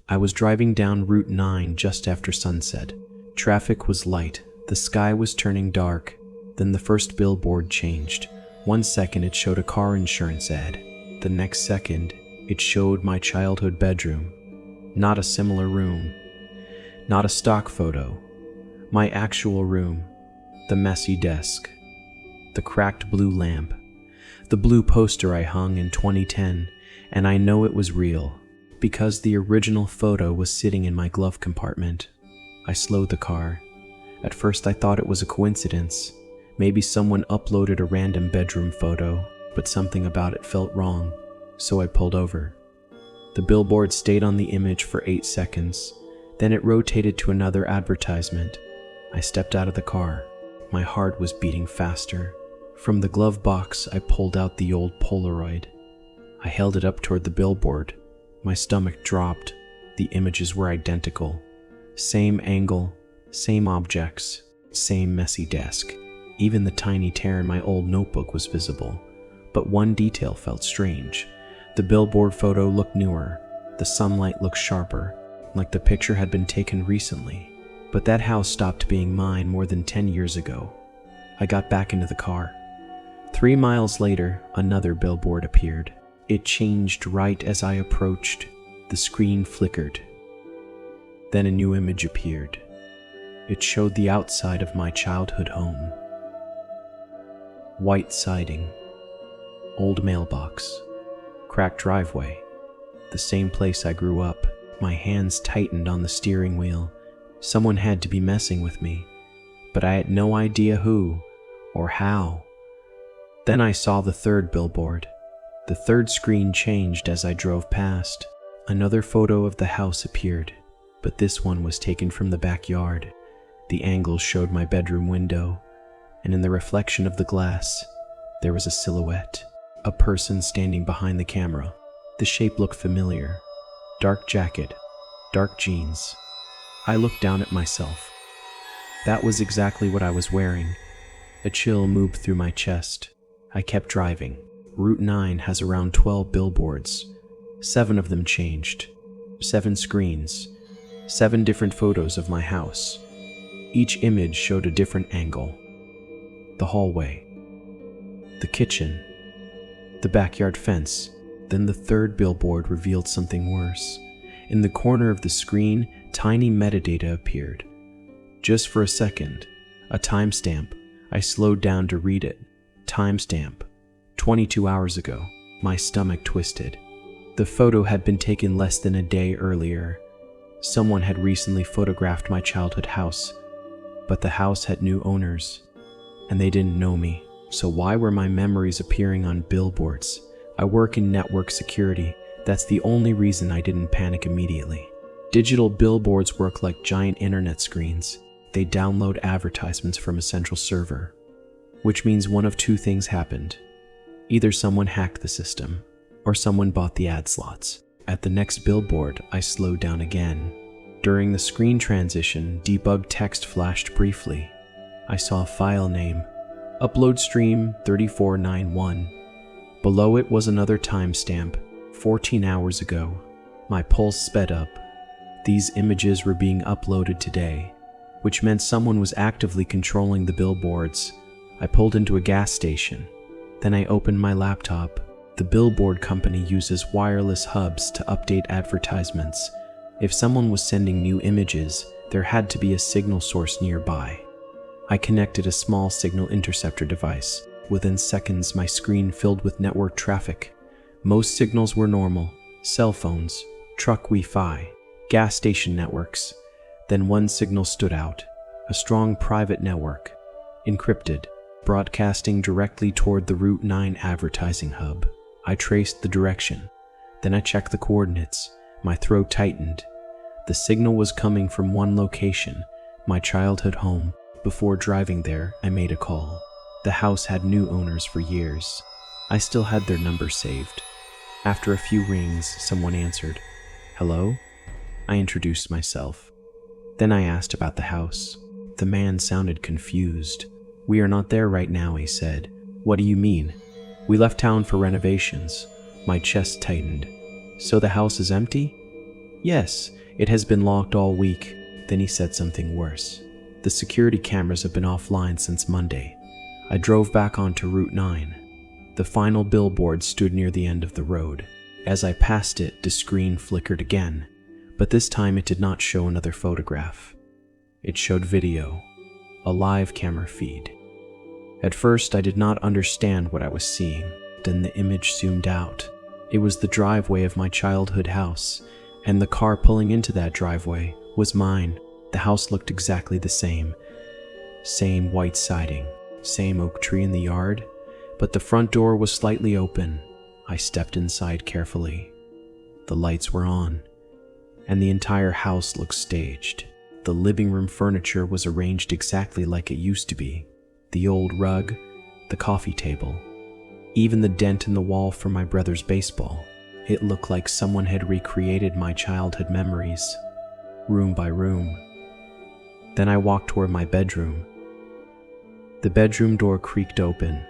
I was driving down Route 9 just after sunset. Traffic was light, the sky was turning dark. Then the first billboard changed. 1 second it showed a car insurance ad. The next second, it showed my childhood bedroom. Not a similar room. Not a stock photo. My actual room. The messy desk. The cracked blue lamp. The blue poster I hung in 2010, and I know it was real, because the original photo was sitting in my glove compartment. I slowed the car. At first I thought it was a coincidence. Maybe someone uploaded a random bedroom photo, but something about it felt wrong, so I pulled over. The billboard stayed on the image for 8 seconds, then it rotated to another advertisement. I stepped out of the car. My heart was beating faster. From the glove box, I pulled out the old Polaroid. I held it up toward the billboard. My stomach dropped. The images were identical. Same angle, same objects, same messy desk. Even the tiny tear in my old notebook was visible. But one detail felt strange. The billboard photo looked newer. The sunlight looked sharper, like the picture had been taken recently. But that house stopped being mine more than 10 years ago. I got back into the car. 3 miles later, another billboard appeared. It changed right as I approached. The screen flickered. Then a new image appeared. It showed the outside of my childhood home. White siding. Old mailbox. Cracked driveway. The same place I grew up. My hands tightened on the steering wheel. Someone had to be messing with me, but I had no idea who or how. Then I saw the third billboard. The third screen changed as I drove past. Another photo of the house appeared, but this one was taken from the backyard. The angle showed my bedroom window, and in the reflection of the glass, there was a silhouette, a person standing behind the camera. The shape looked familiar. Dark jacket, dark jeans. I looked down at myself. That was exactly what I was wearing. A chill moved through my chest. I kept driving. Route 9 has around 12 billboards. 7 of them changed. 7 screens. 7 different photos of my house. Each image showed a different angle. The hallway. The kitchen. The backyard fence. Then the third billboard revealed something worse. In the corner of the screen, tiny metadata appeared. Just for a second, a timestamp. I slowed down to read it. Timestamp. 22 hours ago. My stomach twisted. The photo had been taken less than a day earlier. Someone had recently photographed my childhood house, but the house had new owners, and they didn't know me. So why were my memories appearing on billboards? I work in network security. That's the only reason I didn't panic immediately. Digital billboards work like giant internet screens. They download advertisements from a central server, which means one of 2 things happened. Either someone hacked the system, or someone bought the ad slots. At the next billboard, I slowed down again. During the screen transition, debug text flashed briefly. I saw a file name, Upload Stream 3491. Below it was another timestamp, 14 hours ago. My pulse sped up. These images were being uploaded today, which meant someone was actively controlling the billboards. I pulled into a gas station. Then I opened my laptop. The billboard company uses wireless hubs to update advertisements. If someone was sending new images, there had to be a signal source nearby. I connected a small signal interceptor device. Within seconds, my screen filled with network traffic. Most signals were normal: cell phones, truck Wi-Fi, gas station networks. Then one signal stood out, a strong private network, encrypted, broadcasting directly toward the Route 9 advertising hub. I traced the direction. Then I checked the coordinates. My throat tightened. The signal was coming from one location, my childhood home. Before driving there, I made a call. The house had new owners for years. I still had their number saved. After a few rings, someone answered. "Hello?" I introduced myself. Then I asked about the house. The man sounded confused. "We are not there right now," he said. "What do you mean?" "We left town for renovations." My chest tightened. "So the house is empty?" Yes, it has been locked all week. Then he said something worse. The security cameras have been offline since Monday. I drove back onto Route 9. The final billboard stood near the end of the road. As I passed it, the screen flickered again, but this time it did not show another photograph. It showed video, a live camera feed. At first, I did not understand what I was seeing. Then the image zoomed out. It was the driveway of my childhood house, and the car pulling into that driveway was mine. The house looked exactly the same. Same white siding, same oak tree in the yard, but the front door was slightly open. I stepped inside carefully. The lights were on, and the entire house looked staged. The living room furniture was arranged exactly like it used to be. The old rug, the coffee table, even the dent in the wall from my brother's baseball. It looked like someone had recreated my childhood memories, room by room. Then I walked toward my bedroom. The bedroom door creaked open,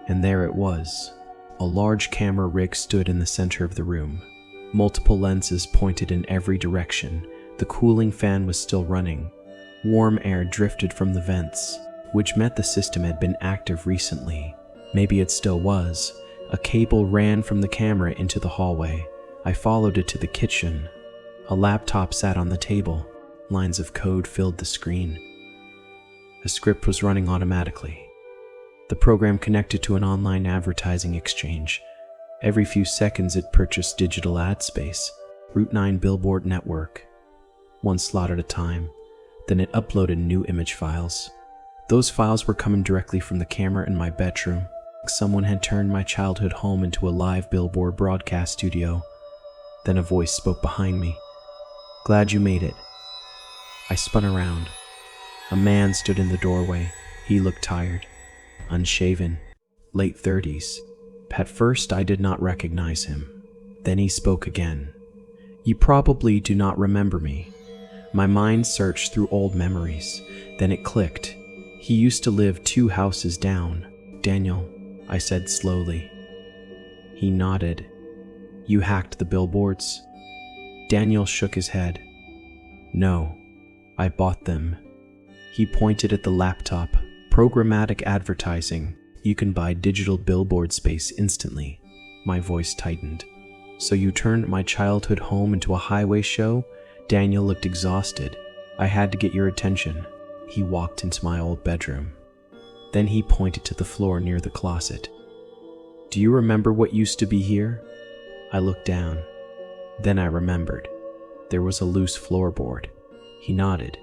and there it was. A large camera rig stood in the center of the room. Multiple lenses pointed in every direction. The cooling fan was still running. Warm air drifted from the vents, which meant the system had been active recently. Maybe it still was. A cable ran from the camera into the hallway. I followed it to the kitchen. A laptop sat on the table. Lines of code filled the screen. A script was running automatically. The program connected to an online advertising exchange. Every few seconds it purchased digital ad space, Route 9 Billboard network, one slot at a time. Then it uploaded new image files. Those files were coming directly from the camera in my bedroom. Someone had turned my childhood home into a live Billboard broadcast studio. Then a voice spoke behind me. "Glad you made it." I spun around. A man stood in the doorway. He looked tired, unshaven, late 30s. At first, I did not recognize him. Then he spoke again. "You probably do not remember me." My mind searched through old memories. Then it clicked. "He used to live 2 houses down." "Daniel," I said slowly. He nodded. "You hacked the billboards?" Daniel shook his head. "No, I bought them." He pointed at the laptop. "Programmatic advertising. You can buy digital billboard space instantly." My voice tightened. "So you turned my childhood home into a highway show?" Daniel looked exhausted. "I had to get your attention." He walked into my old bedroom. Then he pointed to the floor near the closet. "Do you remember what used to be here?" I looked down. Then I remembered. There was a loose floorboard. He nodded.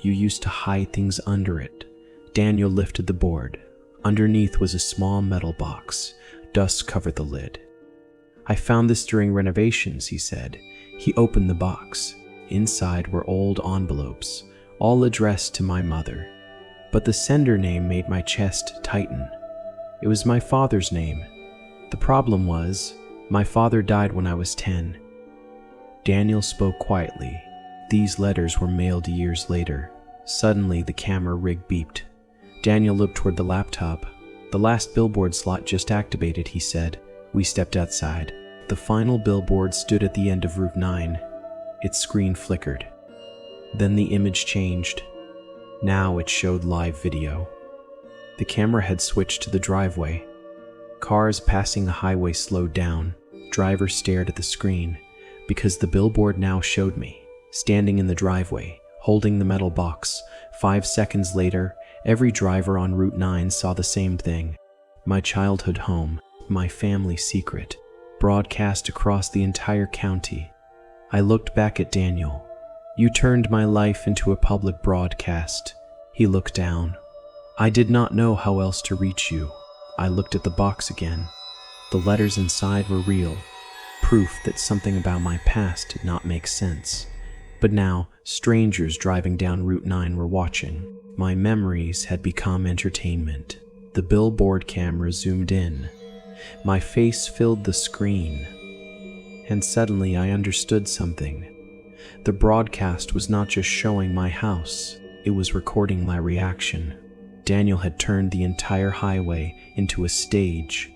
"You used to hide things under it." Daniel lifted the board. Underneath was a small metal box. Dust covered the lid. "I found this during renovations," he said. He opened the box. Inside were old envelopes, all addressed to my mother. But the sender name made my chest tighten. It was my father's name. The problem was, my father died when I was 10. Daniel spoke quietly. These letters were mailed years later. Suddenly, the camera rig beeped. Daniel looked toward the laptop. "The last billboard slot just activated," he said. We stepped outside. The final billboard stood at the end of Route 9. Its screen flickered. Then the image changed. Now it showed live video. The camera had switched to the driveway. Cars passing the highway slowed down. Driver stared at the screen, because the billboard now showed me, standing in the driveway, holding the metal box. 5 seconds later, every driver on Route 9 saw the same thing. My childhood home, my family secret, broadcast across the entire county. I looked back at Daniel. "You turned my life into a public broadcast." He looked down. "I did not know how else to reach you." I looked at the box again. The letters inside were real, proof that something about my past did not make sense. But now, strangers driving down Route 9 were watching. My memories had become entertainment. The billboard camera zoomed in. My face filled the screen. And suddenly I understood something. The broadcast was not just showing my house, it was recording my reaction. Daniel had turned the entire highway into a stage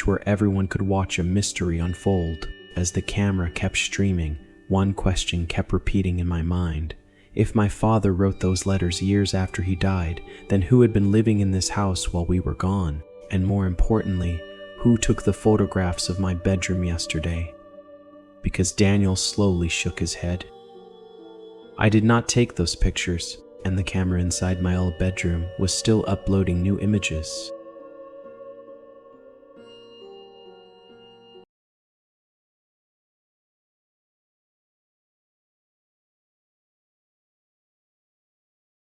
where everyone could watch a mystery unfold. As the camera kept streaming, one question kept repeating in my mind. If my father wrote those letters years after he died, then who had been living in this house while we were gone? And more importantly, who took the photographs of my bedroom yesterday? Because Daniel slowly shook his head. I did not take those pictures, and the camera inside my old bedroom was still uploading new images.